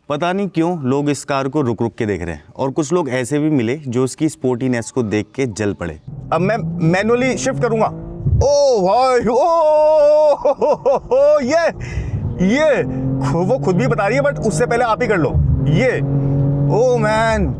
पता नहीं क्यों लोग इस कार को रुक रुक के देख रहे हैं, और कुछ लोग ऐसे भी मिले जो इसकी स्पोर्टीनेस को देख के जल पड़े। अब मैं मैनुअली शिफ्ट करूंगा। ओ भाई, ओ ये वो खुद भी बता रही है, बट उससे पहले आप ही कर लो ये। ओ मैन,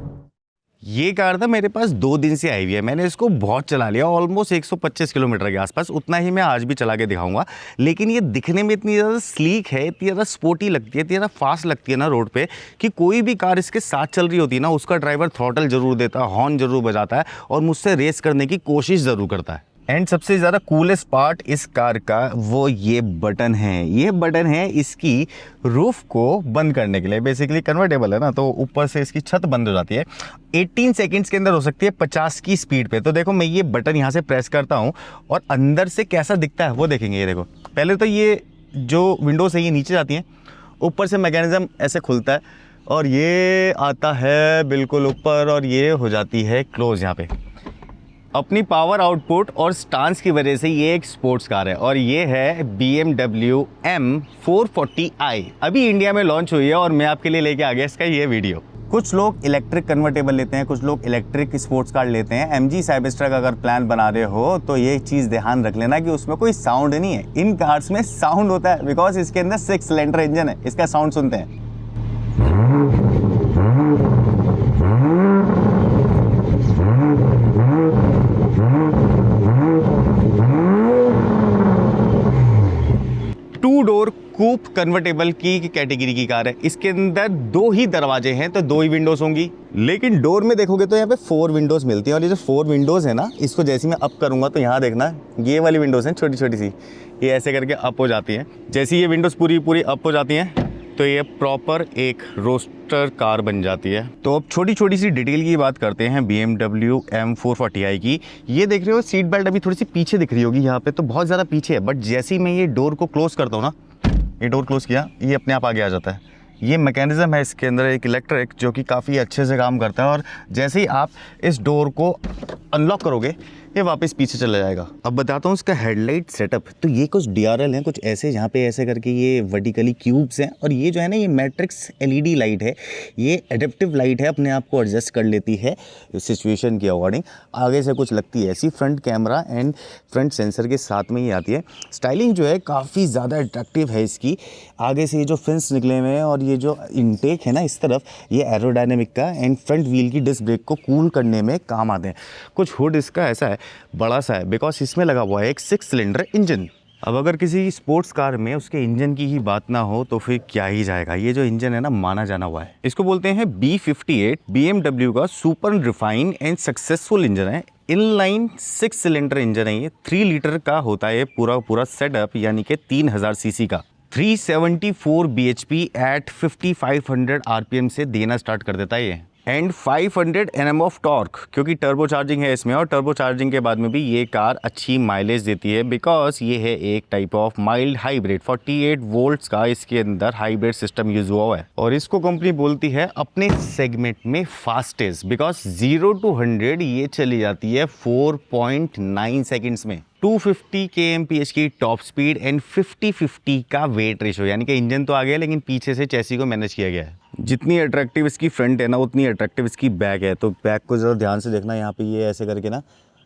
ये कार था मेरे पास 2 दिन से आई हुई है। मैंने इसको बहुत चला लिया, ऑलमोस्ट 125 किलोमीटर के आसपास। उतना ही मैं आज भी चला के दिखाऊंगा। लेकिन ये दिखने में इतनी ज़्यादा स्लीक है, इतनी ज़्यादा स्पोर्टी लगती है, इतनी ज़्यादा फास्ट लगती है ना रोड पे, कि कोई भी कार इसके साथ चल रही होती है ना, उसका ड्राइवर थ्रॉटल जरूर देता है, हॉर्न जरूर बजाता है और मुझसे रेस करने की कोशिश ज़रूर करता है। एंड सबसे ज़्यादा कूलेस्ट पार्ट इस कार का वो ये बटन है। ये बटन है इसकी रूफ को बंद करने के लिए। बेसिकली कन्वर्टेबल है ना, तो ऊपर से इसकी छत बंद हो जाती है। 18 सेकंड्स के अंदर हो सकती है 50 की स्पीड पे। तो देखो मैं ये बटन यहाँ से प्रेस करता हूँ और अंदर से कैसा दिखता है वो देखेंगे। ये देखो, पहले तो ये जो विंडोज़ है ये नीचे जाती हैं, ऊपर से मैकेनिज़्म ऐसे खुलता है और ये आता है बिल्कुल ऊपर और ये हो जाती है क्लोज। यहाँ पे अपनी पावर आउटपुट और स्टांस की वजह से ये एक स्पोर्ट्स कार है, और ये है BMW M440i। अभी इंडिया में लॉन्च हुई है और मैं आपके लिए लेके आ गया इसका ये वीडियो। कुछ लोग इलेक्ट्रिक कन्वर्टेबल लेते हैं, कुछ लोग इलेक्ट्रिक स्पोर्ट्स कार लेते हैं। MG साइबरट्रक अगर प्लान बना रहे हो तो ये चीज़ ध्यान रख लेना कि उसमें कोई साउंड नहीं है। इन कार्स में साउंड होता है, बिकॉज इसके अंदर 6 सिलेंडर इंजन है। इसका साउंड सुनते हैं। 2 डोर कूप कन्वर्टेबल की कैटेगरी की कार है। इसके अंदर 2 ही दरवाजे हैं तो 2 ही विंडोज होंगी, लेकिन डोर में देखोगे तो यहाँ पे 4 विंडोज मिलती हैं। और ये जो 4 विंडोज है ना, इसको जैसे मैं अप करूंगा तो यहाँ देखना, ये वाली विंडोज हैं छोटी छोटी सी, ये ऐसे करके अप हो जाती हैं। जैसे ये विंडोज पूरी अप हो जाती हैं तो ये प्रॉपर एक रोस्टर कार बन जाती है। तो अब छोटी छोटी सी डिटेल की बात करते हैं BMW M440i की। ये देख रहे हो सीट बेल्ट अभी थोड़ी सी पीछे दिख रही होगी यहाँ पे, तो बहुत ज़्यादा पीछे है, बट जैसे ही मैं ये डोर को क्लोज करता हूँ ना, ये डोर क्लोज किया, ये अपने आप आगे आ जाता है। ये मैकेनिज़्म है इसके अंदर एक इलेक्ट्रिक, जो कि काफ़ी अच्छे से काम करता है। और जैसे ही आप इस डोर को अनलॉक करोगे ये वापस पीछे चला जाएगा। अब बताता हूँ इसका हेडलाइट सेटअप। तो ये कुछ DRL हैं, कुछ ऐसे, यहाँ पे ऐसे करके ये वर्टिकली क्यूब्स हैं। और ये जो है ना, ये मैट्रिक्स LED लाइट है। ये एडेप्टिव लाइट है, अपने आप को एडजस्ट कर लेती है सिचुएशन के अकॉर्डिंग। आगे से कुछ लगती है ऐसी, front camera and front sensor के साथ में ही आती है। स्टाइलिंग जो है काफ़ी ज़्यादा अट्रैक्टिव है इसकी। आगे से ये जो फिन्स निकले हुए हैं और ये जो इनटेक है ना इस तरफ, ये एरोडायनेमिक का एंड फ्रंट व्हील की डिस्क ब्रेक को कूल करने में काम आते हैं। कुछ हुड इसका ऐसा है, बड़ा सा है, बिकॉज इसमें लगा हुआ है एक 6 सिलेंडर इंजन। अब अगर किसी स्पोर्ट्स कार में उसके इंजन की ही बात ना हो तो फिर क्या ही जाएगा। ये जो इंजन है ना, माना जाना हुआ है। इसको बोलते हैं B58, BMW का super refine and successful engine है। इनलाइन 6 सिलेंडर इंजन है ये। 3 लीटर का होता है पूरा सेटअप, यानी कि 3000 सीसी का। 374 bhp एट 5500 RPM से देना स्टार्ट कर देता है ये। एंड 500 Nm ऑफ टॉर्क, क्योंकि टर्बो चार्जिंग है इसमें, और टर्बो चार्जिंग के बाद में भी ये कार अच्छी माइलेज देती है, बिकॉज ये है एक type of mild hybrid. 48 volts का इसके अंदर हाइब्रिड सिस्टम यूज हुआ है। और इसको कंपनी बोलती है अपने सेगमेंट में फास्टेस्ट, बिकॉज 0 to 100 ये चली जाती है 4.9 सेकेंड्स में। 250 kmph की टॉप स्पीड एंड 50-50 का वेट रेशो, यानी कि इंजन तो आ गया लेकिन पीछे से चैसी को मैनेज किया गया है। जितनी अट्रैक्टिव इसकी फ्रंट है ना, उतनी अट्रैक्टिव इसकी बैक है। तो बैक को ज़रा ध्यान से देखना, यहाँ पे ये ऐसे करके ना,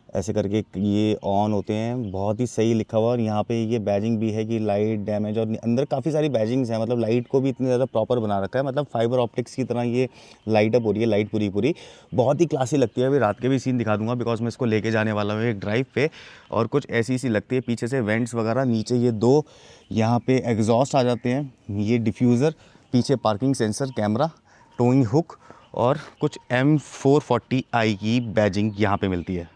ऐसे करके ये ऑन होते हैं, बहुत ही सही लिखा हुआ। और यहाँ पे ये बैजिंग भी है कि लाइट डैमेज, और अंदर काफ़ी सारी बैजिंग्स हैं, मतलब लाइट को भी इतनी ज़्यादा प्रॉपर बना रखा है, मतलब फाइबर ऑप्टिक्स की तरह ये लाइट अप हो रही है, लाइट पूरी बहुत ही क्लासी लगती है। अभी रात के भी सीन दिखा दूंगा, बिकॉज मैं इसको लेके जाने वाला हूँ एक ड्राइव पे, और कुछ ऐसी सी लगती है। पीछे से वेंट्स वगैरह, नीचे ये 2 यहाँ पे एग्जॉस्ट आ जाते हैं, ये डिफ्यूज़र, पीछे parking sensor, camera, towing hook, और कुछ M440i की बैजिंग यहाँ पे मिलती है।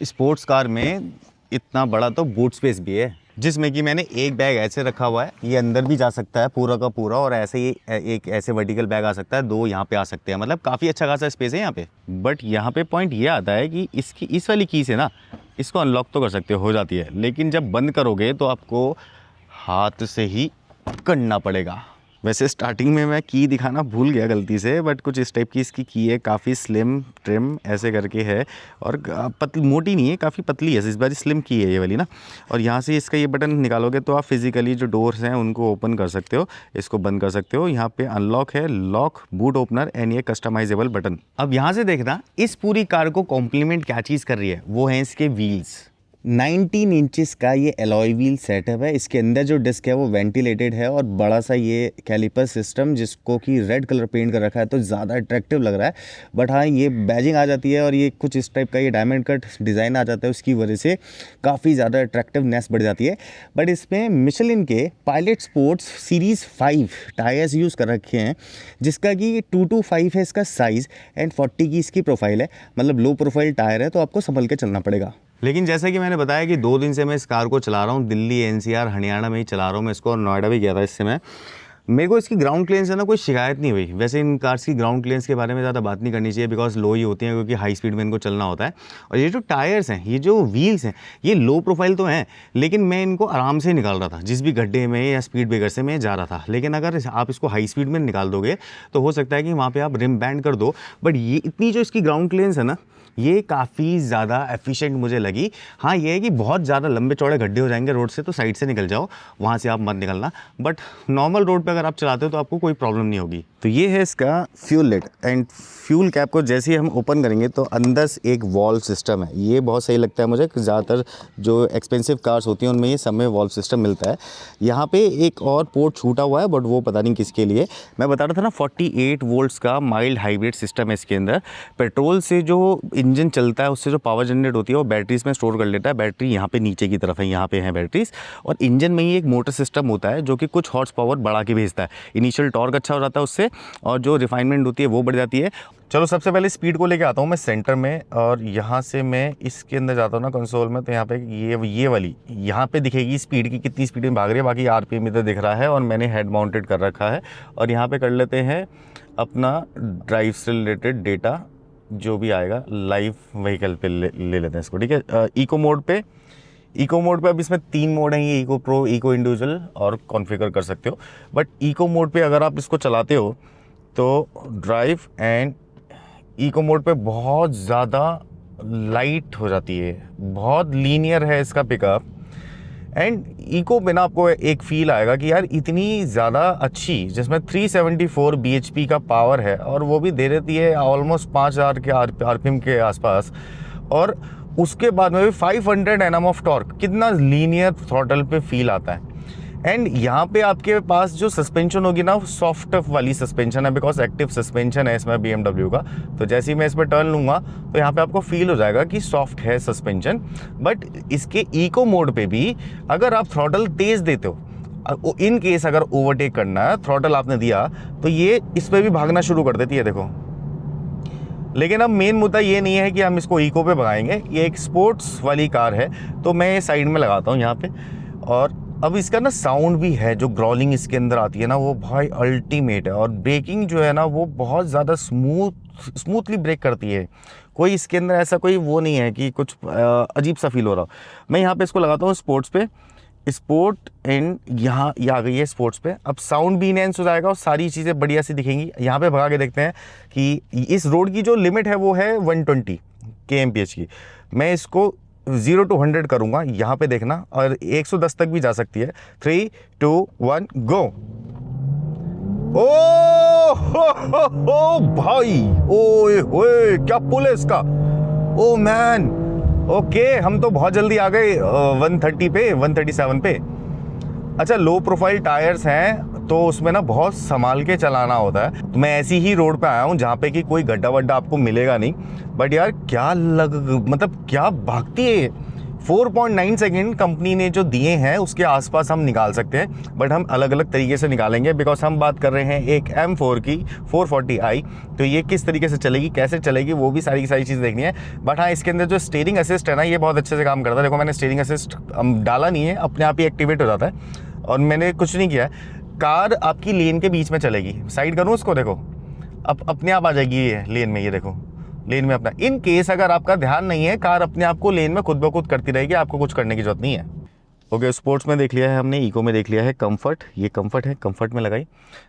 स्पोर्ट्स कार में इतना बड़ा तो बूट स्पेस भी है, जिसमें कि मैंने एक बैग ऐसे रखा हुआ है, ये अंदर भी जा सकता है पूरा का पूरा, और ऐसे ही एक ऐसे वर्टिकल बैग आ सकता है, 2 यहाँ पे आ सकते हैं, मतलब काफ़ी अच्छा खासा स्पेस है यहाँ पे। बट यहाँ पे पॉइंट ये आता है कि इसकी इस वाली की से ना, इसको अनलॉक तो कर सकते हो जाती है, लेकिन जब बंद करोगे तो आपको हाथ से ही करना पड़ेगा। वैसे स्टार्टिंग में मैं की दिखाना भूल गया गलती से, बट कुछ इस टाइप की इसकी की है, काफ़ी स्लिम ट्रिम ऐसे करके है और पतली मोटी नहीं है, काफ़ी पतली है, इस बार स्लिम की है ये वाली ना। और यहाँ से इसका ये बटन निकालोगे तो आप फिजिकली जो डोर्स हैं उनको ओपन कर सकते हो, इसको बंद कर सकते हो। यहाँ पे अनलॉक है, लॉक, बूट ओपनर एंड ये कस्टमाइजेबल बटन। अब यहाँ से देखना इस पूरी कार को कॉम्प्लीमेंट क्या चीज़ कर रही है, वो है इसके व्हील्स। 19 इंचेस का ये एलॉय व्हील सेटअप है। इसके अंदर जो डिस्क है वो वेंटिलेटेड है और बड़ा सा ये कैलिपर सिस्टम जिसको कि रेड कलर पेंट कर रखा है तो ज़्यादा अट्रैक्टिव लग रहा है। बट हाँ, ये बैजिंग आ जाती है और ये कुछ इस टाइप का ये डायमंड कट डिज़ाइन आ जाता है, उसकी वजह से काफ़ी ज़्यादा अट्रैक्टिवनेस बढ़ जाती है। बट इसमें मिशेलिन के pilot sports series 5 tyres use कर रखे हैं, जिसका कि 225 है इसका साइज़ एंड 40 की इसकी प्रोफाइल है। मतलब लो प्रोफाइल टायर है तो आपको संभल के चलना पड़ेगा। लेकिन जैसा कि मैंने बताया कि 2 दिन से मैं इस कार को चला रहा हूँ, दिल्ली, एनसीआर, हरियाणा में ही चला रहा हूँ मैं इसको, और नोएडा भी गया था इससे मैं। मेरे को इसकी ग्राउंड क्लियरेंस से ना कोई शिकायत नहीं हुई। वैसे इन कार्स की ग्राउंड क्लियरेंस के बारे में ज़्यादा बात नहीं करनी चाहिए, बिकॉज लो ही होती हैं क्योंकि हाई स्पीड में इनको चलना होता है। और ये जो टायर्स हैं, ये जो व्हील्स हैं, ये लो प्रोफाइल तो हैं, लेकिन मैं इनको आराम से निकाल रहा था जिस भी गड्ढे में या स्पीड ब्रेकर से मैं जा रहा था। लेकिन अगर आप इसको हाई स्पीड में निकाल दोगे तो हो सकता है कि वहाँ पर आप रिम बैंड कर दो। बट ये इतनी जो इसकी ग्राउंड क्लियरेंस है ना, ये काफ़ी ज़्यादा एफिशिएंट मुझे लगी। हाँ, ये है कि बहुत ज़्यादा लंबे चौड़े गड्ढे हो जाएंगे रोड से तो साइड से निकल जाओ, वहाँ से आप मत निकलना। बट नॉर्मल रोड पे अगर आप चलाते हो तो आपको कोई प्रॉब्लम नहीं होगी। तो ये है इसका fuel lid and fuel cap को जैसे ही हम ओपन करेंगे तो अंदर से एक वॉल्व सिस्टम है। ये बहुत सही लगता है मुझे, ज़्यादातर जो एक्सपेंसिव कार्स होती हैं उनमें ये सब में वॉल्व सिस्टम मिलता है। यहाँ पे एक और पोर्ट छूटा हुआ है बट वो पता नहीं किसके लिए। मैं बता रहा था ना 48 वोल्ट्स का माइल्ड हाइब्रिड सिस्टम है इसके अंदर। पेट्रोल से जो इंजन चलता है उससे जो पावर जनरेट होती है वो बैटरीज में स्टोर कर लेता है। बैटरी यहाँ पे नीचे की तरफ है, यहाँ पे है बैटरीज, और इंजन में ही एक मोटर सिस्टम होता है जो कि कुछ हॉर्स पावर बढ़ा के भेजता है। इनिशियल टॉर्क अच्छा हो जाता है उससे और जो रिफाइनमेंट होती है वो बढ़ जाती है। चलो सबसे पहले स्पीड को लेके आता हूँ मैं सेंटर में, और यहाँ से मैं इसके अंदर जाता हूँ ना कंसोल में, तो यहाँ पे ये वाली यहाँ पे दिखेगी स्पीड की, कितनी स्पीड में भाग रही है। बाकी आरपीएम इधर दिख रहा है और मैंने हेड माउंटेड कर रखा है। और यहाँ पे कर लेते हैं अपना ड्राइव से रिलेटेड डेटा जो भी आएगा, लाइव व्हीकल पे ले लेते हैं इसको, ठीक है। इको मोड पे अब इसमें 3 मोड हैं, ये इको प्रो, इको इंडिविजुअल और कॉन्फ़िगर कर सकते हो। बट इको मोड पे अगर आप इसको चलाते हो तो ड्राइव एंड इको मोड पे बहुत ज़्यादा लाइट हो जाती है, बहुत लीनियर है इसका पिकअप। एंड इको में ना आपको एक फील आएगा कि यार इतनी ज़्यादा अच्छी, जिसमें 374 bhp का पावर है और वो भी दे देती है ऑलमोस्ट 5000 के आरपीएम के आसपास, और उसके बाद में भी 500 Nm ऑफ टॉर्क। कितना लीनियर थ्रॉटल पे फील आता है। एंड यहाँ पे आपके पास जो सस्पेंशन होगी ना, सॉफ्ट वाली सस्पेंशन है, बिकॉज एक्टिव सस्पेंशन है इसमें BMW का। तो जैसे ही मैं इस पर टर्न लूँगा तो यहाँ पे आपको फील हो जाएगा कि सॉफ्ट है सस्पेंशन। बट इसके इको मोड पे भी अगर आप थ्रॉटल तेज़ देते हो, इन केस अगर ओवरटेक करना है, थ्रॉटल आपने दिया तो ये इस पर भी भागना शुरू कर देती है, देखो। लेकिन अब मेन मुद्दा ये नहीं है कि हम इसको इको पे भगाएंगे, ये एक स्पोर्ट्स वाली कार है तो मैं ये साइड में लगाता हूँ यहाँ पे। और अब इसका ना साउंड भी है, जो ग्रॉलिंग इसके अंदर आती है ना वो भाई अल्टीमेट है। और ब्रेकिंग जो है ना वो बहुत ज़्यादा स्मूथली ब्रेक करती है। कोई इसके अंदर ऐसा कोई वो नहीं है कि कुछ अजीब सा फील हो रहा हो। मैं यहाँ पे इसको लगाता हूँ स्पोर्ट्स पे, स्पोर्ट एंड यहाँ ये आ गई है स्पोर्ट्स पे। अब साउंड भी इनहेंस हो जाएगा और सारी चीज़ें बढ़िया सी दिखेंगी। यहाँ पे भगा के देखते हैं कि इस रोड की जो लिमिट है वो है 120 kmph की। मैं इसको 0 to 100 करूँगा, यहाँ पे देखना, और 110 तक भी जा सकती है। 3, 2, 1 गो। ओ हो भाई, ओए होए क्या पुल है इसका, ओ मैन। ओके, हम तो बहुत जल्दी आ गए 130 पे, 137 पे। अच्छा, लो प्रोफाइल टायर्स हैं तो उसमें ना बहुत संभाल के चलाना होता है। तो मैं ऐसी ही रोड पे आया हूँ जहाँ पे कि कोई गड्ढा वड्ढा आपको मिलेगा नहीं। बट यार क्या मतलब क्या भागती है। 4.9 सेकेंड कंपनी ने जो दिए हैं उसके आसपास हम निकाल सकते हैं, बट हम अलग अलग तरीके से निकालेंगे, बिकॉज हम बात कर रहे हैं एक M4 की 440i। तो ये किस तरीके से चलेगी, कैसे चलेगी, वो भी सारी की सारी चीज़ देखनी है। बट हाँ, इसके अंदर जो स्टीयरिंग असिस्ट है ना, ये बहुत अच्छे से काम करता है। देखो, मैंने स्टीयरिंग असिस्ट डाला नहीं है, अपने आप ही एक्टिवेट हो जाता है और मैंने कुछ नहीं किया है। कार आपकी लेन के बीच में चलेगी, साइड करूँ उसको, देखो अब अपने आप आ जाएगी ये लेन में। ये देखो लेन में अपना, इन केस अगर आपका ध्यान नहीं है, कार अपने आप को लेन में खुद ब खुद करती रहेगी, आपको कुछ करने की जरूरत नहीं है। ओके, स्पोर्ट्स में देख लिया है हमने, इको में देख लिया है, कंफर्ट, ये कंफर्ट है, कंफर्ट में लगाई।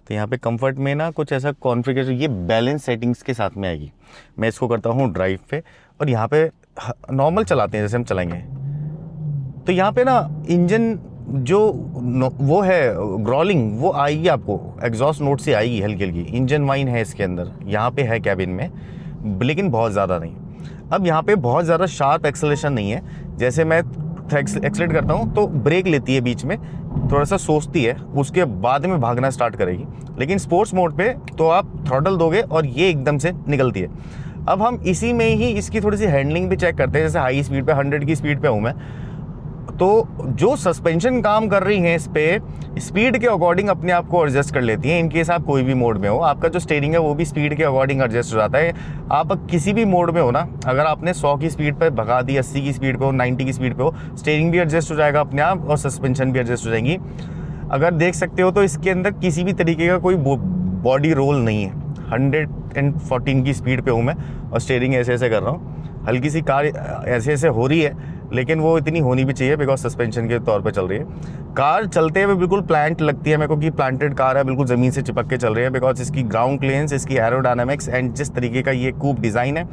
तो यहाँ पे कंफर्ट में ना कुछ ऐसा कॉन्फ़िगरेशन, ये बैलेंस सेटिंग्स के साथ में आएगी। मैं इसको करता हूँ ड्राइव पे, और यहाँ पे नॉर्मल चलाते हैं जैसे हम चलाएंगे। तो यहाँ पे ना इंजन जो वो है ग्रॉलिंग, वो आएगी आपको, एग्जॉस्ट नोट से आएगी हल्की हल्की। इंजन वाइन है इसके अंदर, यहाँ पे है कैबिन में, लेकिन बहुत ज़्यादा नहीं। अब यहाँ पे बहुत ज़्यादा शार्प एक्सेलरेशन नहीं है। जैसे मैं एक्सेलेरेट करता हूँ तो ब्रेक लेती है बीच में, थोड़ा सा सोचती है, उसके बाद में भागना स्टार्ट करेगी। लेकिन स्पोर्ट्स मोड पे तो आप थ्रॉटल दोगे और ये एकदम से निकलती है। अब हम इसी में ही इसकी थोड़ी सी हैंडलिंग भी चेक करते हैं। जैसे हाई स्पीड पे 100 की स्पीड पे हूँ मैं, तो जो सस्पेंशन काम कर रही हैं इस पे, स्पीड के अकॉर्डिंग अपने आप को एडजस्ट कर लेती हैं। इनकेस आप कोई भी मोड में हो, आपका जो स्टीयरिंग है वो भी स्पीड के अकॉर्डिंग एडजस्ट हो जाता है। आप किसी भी मोड में हो ना, अगर आपने 100 की स्पीड पे भगा दी, 80 की स्पीड पे हो, 90 की स्पीड पे हो, स्टीयरिंग भी एडजस्ट हो जाएगा अपने आप और सस्पेंशन भी एडजस्ट हो जाएंगी। अगर देख सकते हो तो इसके अंदर किसी भी तरीके का कोई बॉडी रोल नहीं है। 114 की स्पीड पे हूँ मैं और स्टीयरिंग ऐसे ऐसे कर रहा हूँ। हल्की सी कार ऐसे ऐसे हो रही है, लेकिन वो इतनी होनी भी चाहिए बिकॉज सस्पेंशन के तौर पे चल रही है। कार चलते हुए बिल्कुल प्लांट लगती है मेरे को कि प्लांटेड कार है, बिल्कुल ज़मीन से चिपक के चल रही है। बिकॉज इसकी ग्राउंड क्लियरेंस, इसकी एरोडायनामिक्स एंड जिस तरीके का ये कूप डिज़ाइन है,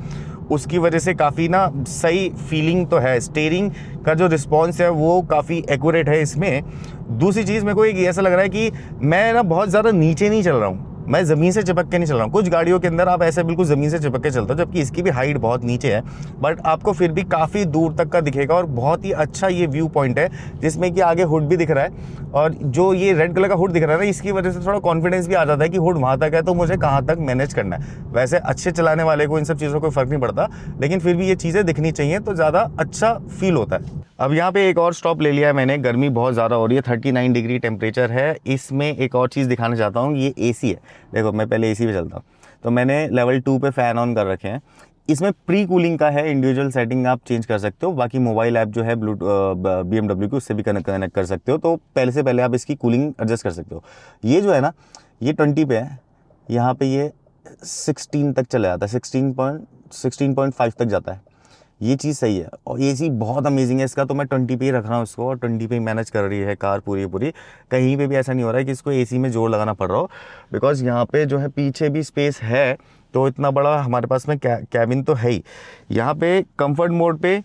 उसकी वजह से काफ़ी ना सही फीलिंग तो है। स्टीयरिंग का जो रिस्पॉन्स है वो काफ़ी एक्यूरेट है इसमें। दूसरी चीज़ मेरे को एक ऐसा लग रहा है कि मैं ना बहुत ज़्यादा नीचे नहीं चल रहा हूँ, मैं ज़मीन से चिपक के नहीं चल रहा हूँ। कुछ गाड़ियों के अंदर आप ऐसे बिल्कुल ज़मीन से चिपक के चलते हो, जबकि इसकी भी हाइट बहुत नीचे है, बट आपको फिर भी काफ़ी दूर तक का दिखेगा। और बहुत ही अच्छा ये व्यू पॉइंट है, जिसमें कि आगे हुड भी दिख रहा है। और जो ये रेड कलर का हुड दिख रहा है ना, इसकी वजह से थोड़ा कॉन्फिडेंस भी आ जाता है कि हुड वहाँ तक है तो मुझे कहाँ तक मैनेज करना है। वैसे अच्छे चलाने वाले को इन सब चीज़ों को फ़र्क नहीं पड़ता, लेकिन फिर भी ये चीज़ें दिखनी चाहिए तो ज़्यादा अच्छा फील होता है। अब यहाँ पे एक और स्टॉप ले लिया है मैंने। गर्मी बहुत ज़्यादा हो रही है, 39 डिग्री टेम्परेचर है। इसमें एक और चीज़ दिखाना चाहता हूँ, ये एसी है। देखो मैं पहले एसी पे चलता हूँ, तो मैंने लेवल 2 पे फ़ैन ऑन कर रखे हैं। इसमें प्री कूलिंग का है, इंडिविजुअल सेटिंग आप चेंज कर सकते हो। बाकी मोबाइल ऐप जो है BMW की, उससे भी कनेक्ट कर सकते हो। तो पहले से पहले आप इसकी कूलिंग एडजस्ट कर सकते हो। ये जो है ना, ये 20 पे है, यहाँ पे ये 16 तक चला जाता है, 16.5 तक जाता है। ये चीज़ सही है। और एसी बहुत अमेजिंग है इसका, तो मैं 20 पे ही रख रहा हूँ इसको, और 20 पे ही मैनेज कर रही है कार पूरी। कहीं पे भी ऐसा नहीं हो रहा है कि इसको एसी में जोर लगाना पड़ रहा हो, बिकॉज यहाँ पे जो है पीछे भी स्पेस है, तो इतना बड़ा हमारे पास में कैबिन तो है ही। यहाँ पे कंफर्ट मोड पे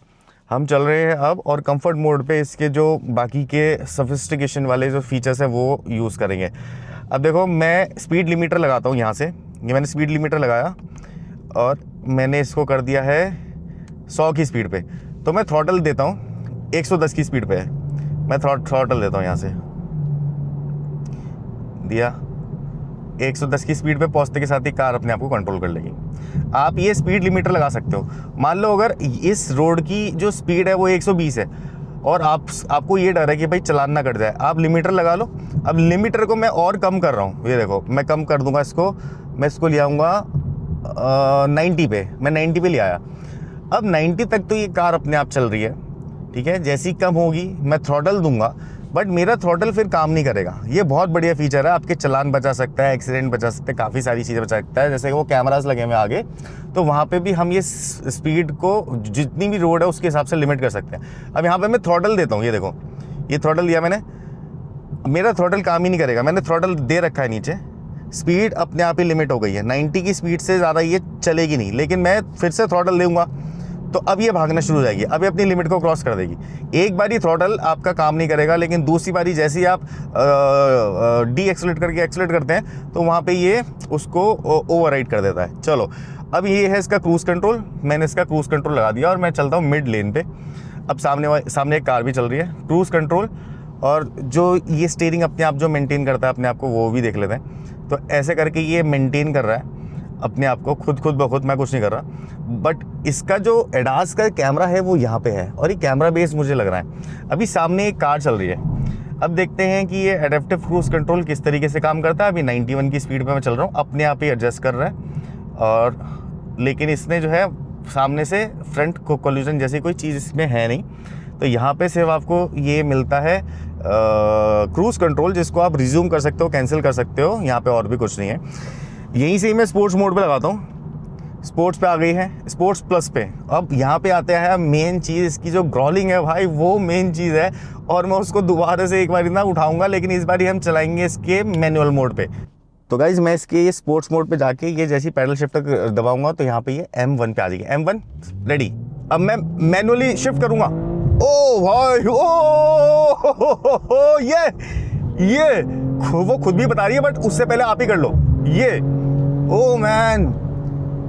हम चल रहे हैं अब, और कंफर्ट मोड पे इसके जो बाकी के सफिस्टिकेशन वाले जो फीचर्स हैं वो यूज़ करेंगे। अब देखो मैं स्पीड लिमिटर लगाता हूँ यहाँ से। ये मैंने स्पीड लिमिटर लगाया और मैंने इसको कर दिया है 100 की स्पीड पे। तो मैं थ्रॉटल देता हूँ 110 की स्पीड पे है, मैं थ्रॉटल देता हूँ यहाँ से, दिया 110 की स्पीड पे पहुँचते के साथ ही कार अपने आप को कंट्रोल कर लेगी। आप ये स्पीड लिमिटर लगा सकते हो। मान लो अगर इस रोड की जो स्पीड है वो 120 है और आपको ये डर है कि भाई चालान ना कट जाए, आप लिमिटर लगा लो। अब लिमिटर को मैं और कम कर रहा हूँ, ये देखो मैं कम कर दूंगा इसको। मैं इसको ले आऊँगा 90 पे, मैं 90 पे ले आया। अब 90 तक तो ये कार अपने आप चल रही है, ठीक है। जैसी कम होगी मैं थ्रॉटल दूंगा, बट मेरा थ्रॉटल फिर काम नहीं करेगा। ये बहुत बढ़िया फीचर है, आपके चालान बचा सकता है, एक्सीडेंट बचा सकता है, काफ़ी सारी चीज़ें बचा सकता है। जैसे कि वो कैमरास लगे हुए आगे, तो वहाँ पे भी हम ये स्पीड को जितनी भी रोड है उसके हिसाब से लिमिट कर सकते हैं। अब यहाँ पे मैं थ्रॉटल देता हूँ, ये देखो ये थ्रॉटल दिया मैंने, मेरा थ्रॉटल काम ही नहीं करेगा। मैंने थ्रॉटल दे रखा है नीचे, स्पीड अपने आप ही लिमिट हो गई है। 90 की स्पीड से ज़्यादा ये चलेगी नहीं, लेकिन मैं फिर से थ्रॉटल दूंगा तो अब ये भागना शुरू हो जाएगी, अब ये अपनी लिमिट को क्रॉस कर देगी। एक बारी थ्रॉटल आपका काम नहीं करेगा, लेकिन दूसरी बारी जैसे ही आप डी एक्सेलेरेट करके एक्सेलेरेट करते हैं तो वहाँ पे ये उसको ओवरराइड कर देता है। चलो अब ये है इसका क्रूज़ कंट्रोल। मैंने इसका क्रूज़ कंट्रोल लगा दिया और मैं चलता हूँ मिड लेन पे। अब सामने एक कार भी चल रही है। क्रूज़ कंट्रोल और जो ये स्टीयरिंग अपने आप जो मेंटेन करता है अपने आप को, वो भी देख लेते हैं। तो ऐसे करके ये मेंटेन कर रहा है अपने आप को खुद ब खुद, मैं कुछ नहीं कर रहा। बट इसका जो एडास का कैमरा है वो यहाँ पे है, और ये कैमरा बेस्ड मुझे लग रहा है। अभी सामने एक कार चल रही है, अब देखते हैं कि ये एडेप्टिव क्रूज़ कंट्रोल किस तरीके से काम करता है। अभी 91 की स्पीड पे मैं चल रहा हूँ, अपने आप ही एडजस्ट कर रहा है। और लेकिन इसने जो है सामने से फ्रंट कोलिजन जैसी कोई चीज़ इसमें है नहीं। तो यहाँ पे सिर्फ आपको ये मिलता है क्रूज़ कंट्रोल, जिसको आप रिज्यूम कर सकते हो, कैंसिल कर सकते हो। यहाँ पे और भी कुछ नहीं है। यहीं से ही मैं स्पोर्ट्स मोड पे लगाता हूँ। स्पोर्ट्स पे आ गई है, स्पोर्ट्स प्लस पे। अब यहाँ पे आते हैं मेन चीज़, इसकी जो ग्रॉलिंग है भाई वो मेन चीज़ है, और मैं उसको दोबारा से एक बार ना उठाऊंगा, लेकिन इस बार हम चलाएंगे इसके मैनुअल मोड पे। तो गाइज मैं इसके ये स्पोर्ट्स मोड पे जाके ये जैसी पैडल शिफ्टर दबाऊंगा तो यहाँ पे ये M1 पे आ जाएगी। M1 ready. अब मैं मैनुअली शिफ्ट करूंगा। ओ भाई ओ ये वो खुद भी बता रही है, बट उससे पहले आप ही कर लो ये। ओ मैन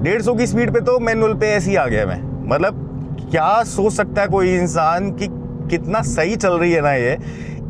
150 की स्पीड पे तो मैनुअल पे ऐसे ही आ गया मैं। मतलब क्या सोच सकता है कोई इंसान कि कितना सही चल रही है ना ये।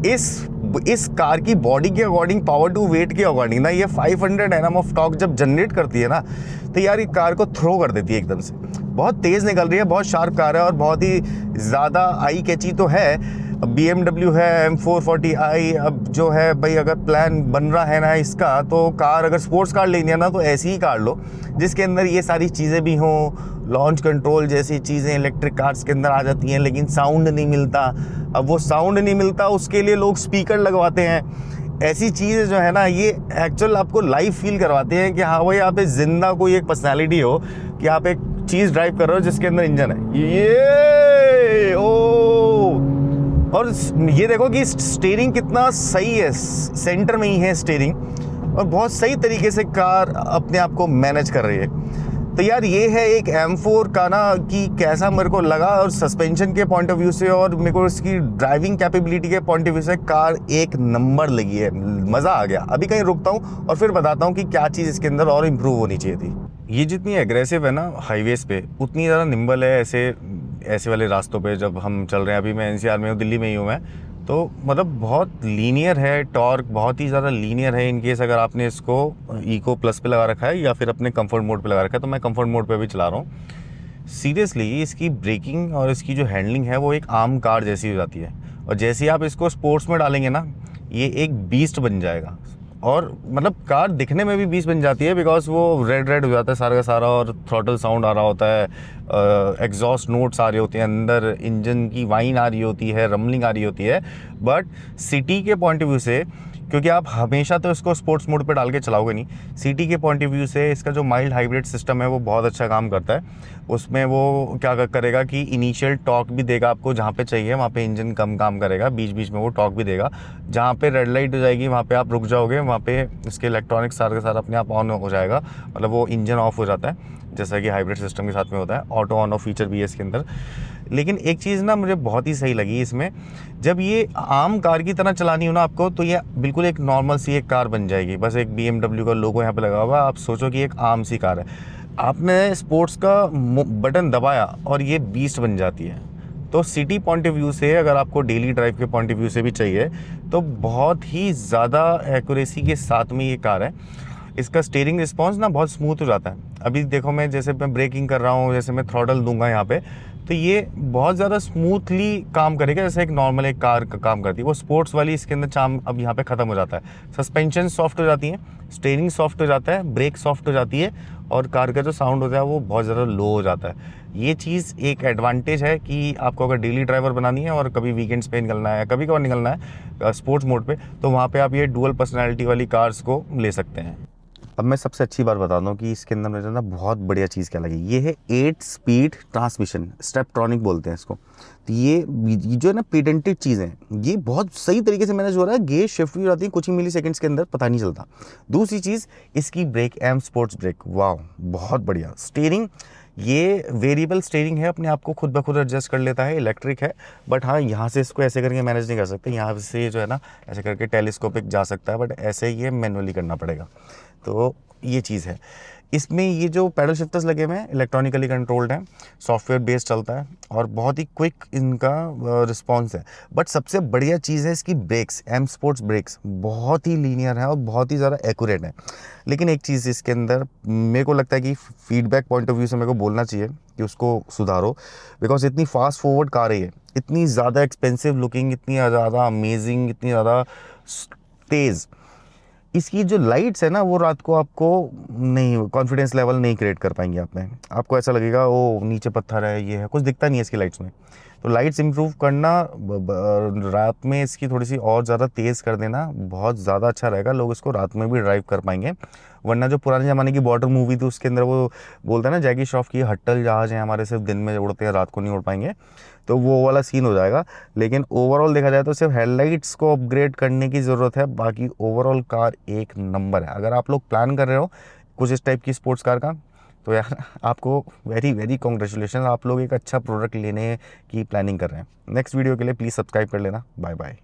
इस कार की बॉडी के अकॉर्डिंग, पावर टू वेट के अकॉर्डिंग ना, ये 500 Nm ऑफ टॉर्क जब जनरेट करती है ना, तो यार ये कार को थ्रो कर देती है एकदम से। बहुत तेज़ निकल रही है, बहुत शार्प कार है और बहुत ही ज़्यादा आई कैची तो है। BMW है M440i। अब जो है भाई, अगर प्लान बन रहा है ना इसका, तो कार अगर स्पोर्ट्स कार लेनी है ना तो ऐसी ही कार लो जिसके अंदर ये सारी चीज़ें भी हों। लॉन्च कंट्रोल जैसी चीज़ें इलेक्ट्रिक कार्स के अंदर आ जाती हैं, लेकिन साउंड नहीं मिलता। अब वो साउंड नहीं मिलता, उसके लिए लोग स्पीकर लगवाते हैं। ऐसी चीज़ें जो है ना, ये एक्चुअल आपको लाइव फील करवाते हैं कि हाँ भाई आप जिंदा कोई एक पर्सनैलिटी हो, कि आप एक चीज़ ड्राइव कर रहे हो जिसके अंदर इंजन है। ये और ये देखो कि स्टीयरिंग कितना सही है, सेंटर में ही है स्टीयरिंग, और बहुत सही तरीके से कार अपने आप को मैनेज कर रही है। तो यार ये है एक M4 का ना, कि कैसा मेरे को लगा, और सस्पेंशन के पॉइंट ऑफ व्यू से और मेरे को इसकी ड्राइविंग कैपेबिलिटी के पॉइंट ऑफ व्यू से कार एक नंबर लगी है। मज़ा आ गया। अभी कहीं रुकता हूँ और फिर बताता हूँ कि क्या चीज़ इसके अंदर और इम्प्रूव होनी चाहिए थी। ये जितनी एग्रेसिव है ना हाईवेज़ पे, उतनी ज़्यादा निम्बल है ऐसे वाले रास्तों पे जब हम चल रहे हैं। अभी मैं NCR में हूँ, दिल्ली में ही हूँ मैं, तो मतलब बहुत लीनियर है, टॉर्क बहुत ही ज़्यादा लीनियर है। इन केस अगर आपने इसको इको प्लस पे लगा रखा है या फिर अपने कंफर्ट मोड पे लगा रखा है, तो मैं कंफर्ट मोड पे भी चला रहा हूँ। सीरियसली इसकी ब्रेकिंग और इसकी जो हैंडलिंग है वो एक आम कार जैसी हो जाती है, और जैसे ही आप इसको स्पोर्ट्स में डालेंगे ना, ये एक बीस्ट बन जाएगा। और मतलब कार दिखने में भी 20 बन जाती है, बिकॉज वो रेड हो जाता है सारा का सारा, और थ्रॉटल साउंड आ रहा होता है, एग्जॉस्ट नोट्स आ रहे होते हैं, अंदर इंजन की वाइन आ रही होती है, रमलिंग आ रही होती है। बट सिटी के पॉइंट ऑफ व्यू से, क्योंकि आप हमेशा तो इसको स्पोर्ट्स मोड पे डाल के चलाओगे नहीं, सिटी के पॉइंट ऑफ व्यू से इसका जो माइल्ड हाइब्रिड सिस्टम है वो बहुत अच्छा काम करता है। उसमें वो क्या करेगा कि इनिशियल टॉर्क भी देगा आपको, जहाँ पे चाहिए वहाँ पे इंजन कम काम करेगा, बीच बीच में वो टॉर्क भी देगा। जहाँ पे रेड लाइट हो जाएगी वहाँ पे आप रुक जाओगे, वहाँ पे इसके इलेक्ट्रॉनिक्स सारे के सारा अपने आप ऑन हो जाएगा, मतलब वो इंजन ऑफ हो जाता है, जैसा कि हाइब्रिड सिस्टम के साथ में होता है। ऑटो ऑन ऑफ फीचर भी है इसके अंदर। लेकिन एक चीज़ ना मुझे बहुत ही सही लगी इसमें, जब ये आम कार की तरह चलानी हो ना आपको, तो ये बिल्कुल एक नॉर्मल सी एक कार बन जाएगी। बस एक BMW का लोगो यहाँ पे लगा हुआ है, आप सोचो कि एक आम सी कार है। आपने स्पोर्ट्स का बटन दबाया और ये बीस्ट बन जाती है। तो सिटी पॉइंट ऑफ व्यू से, अगर आपको डेली ड्राइव के पॉइंट ऑफ व्यू से भी चाहिए, तो बहुत ही ज़्यादा एक्यूरेसी के साथ में ये कार है। इसका स्टीयरिंग रिस्पॉन्स ना बहुत स्मूथ हो जाता है। अभी देखो मैं जैसे मैं ब्रेकिंग कर रहा हूँ, जैसे मैं थ्रॉटल दूंगा यहाँ पे, तो ये बहुत ज़्यादा स्मूथली काम करेगा, जैसे एक नॉर्मल एक कार का काम करती है। वो स्पोर्ट्स वाली इसके अंदर चार्म अब यहाँ पे ख़त्म हो जाता है। सस्पेंशन सॉफ्ट हो जाती है, स्टीयरिंग सॉफ्ट हो जाता है, ब्रेक सॉफ्ट हो जाती है, और कार का जो साउंड होता है वो बहुत ज़्यादा लो हो जाता है। ये चीज़ एक एडवांटेज है कि आपको अगर डेली ड्राइवर बनानी है और कभी वीकेंड्स पे निकलना है, कभी कभार निकलना है स्पोर्ट्स मोड पे, तो वहाँ पे आप ये डुअल पर्सनैलिटी वाली कार्स को ले सकते हैं। अब मैं सबसे अच्छी बात बता दूँ कि इसके अंदर मुझे ना बहुत बढ़िया चीज़ क्या लगी, ये है 8 स्पीड ट्रांसमिशन, स्टेपट्रॉनिक बोलते हैं इसको। तो ये जो है ना पेटेंटेड चीज़ है, ये बहुत सही तरीके से मैनेज हो रहा है। गेयर शिफ्ट भी हो जाती है कुछ ही मिली सेकेंड्स के अंदर, पता नहीं चलता। दूसरी चीज़ इसकी ब्रेक, M स्पोर्ट्स ब्रेक, वाह बहुत बढ़िया। स्टीयरिंग, ये वेरिएबल स्टीयरिंग है, अपने आप को खुद ब खुद एडजस्ट कर लेता है, इलेक्ट्रिक है। बट हाँ, यहाँ से इसको ऐसे करके मैनेज नहीं कर सकते, यहाँ से जो है ना ऐसे करके टेलीस्कोपिक जा सकता है, बट ऐसे ये मैनुअली करना पड़ेगा। तो ये चीज़ है इसमें। ये जो पैडल शिफ्टर्स लगे हुए हैं इलेक्ट्रॉनिकली कंट्रोल्ड हैं, सॉफ्टवेयर बेस्ड चलता है, और बहुत ही क्विक इनका रिस्पांस है। बट सबसे बढ़िया चीज़ है इसकी ब्रेक्स, M स्पोर्ट्स ब्रेक्स बहुत ही लीनियर है और बहुत ही ज़्यादा एक्यूरेट है। लेकिन एक चीज़ इसके अंदर मेरे को लगता है कि फीडबैक पॉइंट ऑफ व्यू से मेरे को बोलना चाहिए कि उसको सुधारो, बिकॉज इतनी फास्ट फॉरवर्ड कार है ये, इतनी ज़्यादा एक्सपेंसिव लुकिंग, इतनी ज़्यादा अमेजिंग, इतनी ज़्यादा तेज़। इसकी जो लाइट्स है ना, वो रात को आपको नहीं, कॉन्फिडेंस लेवल नहीं क्रिएट कर पाएंगे आप में। आपको ऐसा लगेगा ओ नीचे पत्थर है, ये है, कुछ दिखता नहीं है इसकी लाइट्स में। तो लाइट्स इंप्रूव करना, रात में इसकी थोड़ी सी और ज़्यादा तेज़ कर देना बहुत ज़्यादा अच्छा रहेगा, लोग इसको रात में भी ड्राइव कर पाएंगे। वरना जो पुराने ज़माने की बॉर्डर मूवी थी उसके अंदर वो बोलता है ना जैकी श्रॉफ की हट्टल जहाज़ हैं हमारे, सिर्फ दिन में उड़ते हैं रात को नहीं उड़ पाएंगे, तो वो वाला सीन हो जाएगा। लेकिन ओवरऑल देखा जाए तो सिर्फ हेडलाइट्स को अपग्रेड करने की ज़रूरत है, बाकी ओवरऑल कार एक नंबर है। अगर आप लोग प्लान कर रहे हो कुछ इस टाइप की स्पोर्ट्स कार का, तो यार आपको वेरी वेरी कॉन्ग्रेचुलेशन, आप लोग एक अच्छा प्रोडक्ट लेने की प्लानिंग कर रहे हैं। नेक्स्ट वीडियो के लिए प्लीज़ सब्सक्राइब कर लेना। Bye bye.